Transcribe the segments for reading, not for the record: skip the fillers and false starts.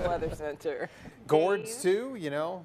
Weather Center. Gourds too, you know.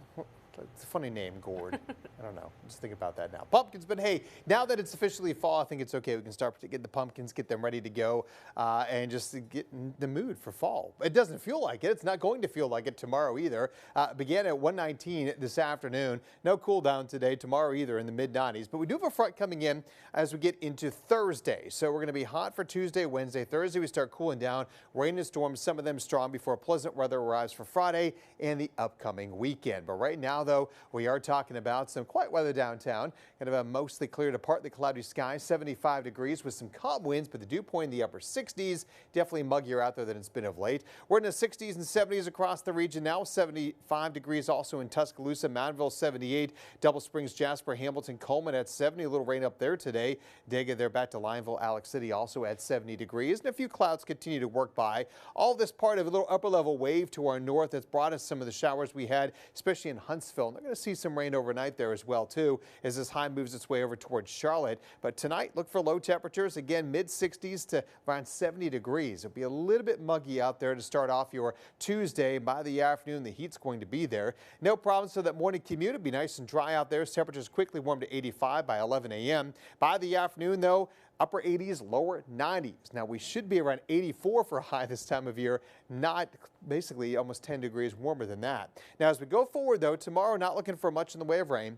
It's a funny name, gourd. I don't know. Just think about that now. Pumpkins, but hey, now that it's officially fall, I think it's okay. We can start to get the pumpkins, get them ready to go, and just get in the mood for fall. It doesn't feel like it. It's not going to feel like it tomorrow either. Began at 119 this afternoon. No cool down today, tomorrow either, in the mid-90s. But we do have a front coming in as we get into Thursday. So we're going to be hot for Tuesday, Wednesday. Thursday, we start cooling down. Rain and storms, some of them strong before pleasant weather arrives for Friday and the upcoming weekend. But right now, though, we are talking about some quiet weather downtown. Kind of a mostly clear to partly cloudy sky, 75 degrees with some calm winds, but the dew point in the upper 60s. Definitely muggier out there than it's been of late. We're in the 60s and 70s across the region now. 75 degrees also in Tuscaloosa, Mountville 78, Double Springs, Jasper, Hamilton, Coleman at 70. A little rain up there today. Dega there back to Lineville, Alex City also at 70 degrees. And a few clouds continue to work by. All this part of a little upper level wave to our north that's brought us some of the showers we had, especially in Huntsville. They're going to see some rain overnight there as well, too, as this high moves its way over towards Charlotte. But tonight, look for low temperatures. Again, mid-60s to around 70 degrees. It'll be a little bit muggy out there to start off your Tuesday. By the afternoon, the heat's going to be there. No problems for that morning commute. It'll be nice and dry out there. Temperatures quickly warm to 85 by 11 a.m. By the afternoon, though, upper 80s, lower 90s. Now, we should be around 84 for a high this time of year, not basically almost 10 degrees warmer than that. Now, as we go forward, though, tomorrow not looking for much in the way of rain,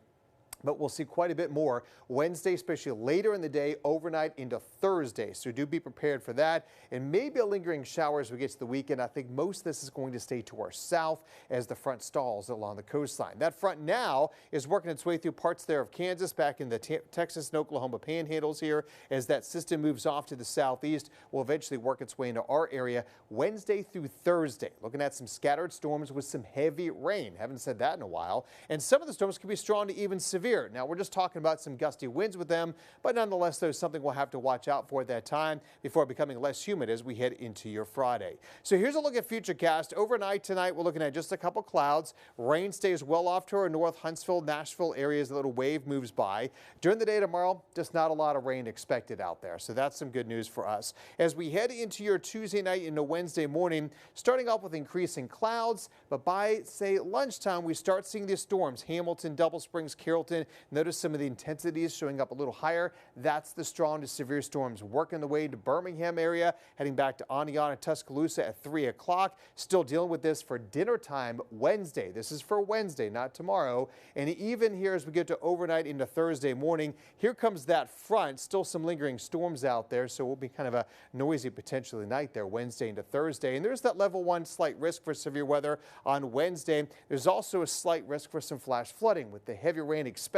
but we'll see quite a bit more Wednesday, especially later in the day, overnight into Thursday. So do be prepared for that. And maybe a lingering shower as we get to the weekend. I think most of this is going to stay to our south as the front stalls along the coastline. That front now is working its way through parts there of Kansas, back in the Texas and Oklahoma panhandles here. As that system moves off to the southeast, will eventually work its way into our area Wednesday through Thursday. Looking at some scattered storms with some heavy rain. Haven't said that in a while. And some of the storms can be strong to even severe. Now, we're just talking about some gusty winds with them, but nonetheless, there's something we'll have to watch out for at that time before becoming less humid as we head into your Friday. So here's a look at Futurecast. Overnight tonight, we're looking at just a couple clouds. Rain stays well off to our north, Huntsville, Nashville areas. A little wave moves by. During the day tomorrow, just not a lot of rain expected out there. So that's some good news for us. As we head into your Tuesday night into Wednesday morning, starting off with increasing clouds, but by, say, lunchtime, we start seeing these storms. Hamilton, Double Springs, Carrollton. Notice some of the intensities showing up a little higher. That's the strong to severe storms working the way to Birmingham area, heading back to Anion and Tuscaloosa at 3 o'clock. Still dealing with this for dinner time Wednesday. This is for Wednesday, not tomorrow. And even here as we get to overnight into Thursday morning, here comes that front. Still some lingering storms out there, so we'll be kind of a noisy potentially night there Wednesday into Thursday. And there's that level 1 slight risk for severe weather on Wednesday. There's also a slight risk for some flash flooding with the heavy rain expected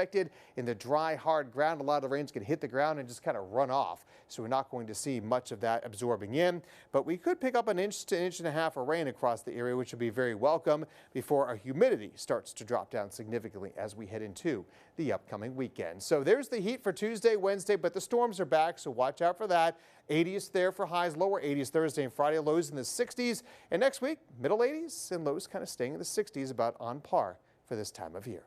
in the dry, hard ground. A lot of the rain's going to hit the ground and just kind of run off. So we're not going to see much of that absorbing in. But we could pick up an inch to inch and a half of rain across the area, which would be very welcome before our humidity starts to drop down significantly as we head into the upcoming weekend. So there's the heat for Tuesday, Wednesday, but the storms are back, so watch out for that. 80s there for highs, lower 80s Thursday and Friday, lows in the 60s. And next week, middle 80s and lows kind of staying in the 60s, about on par for this time of year.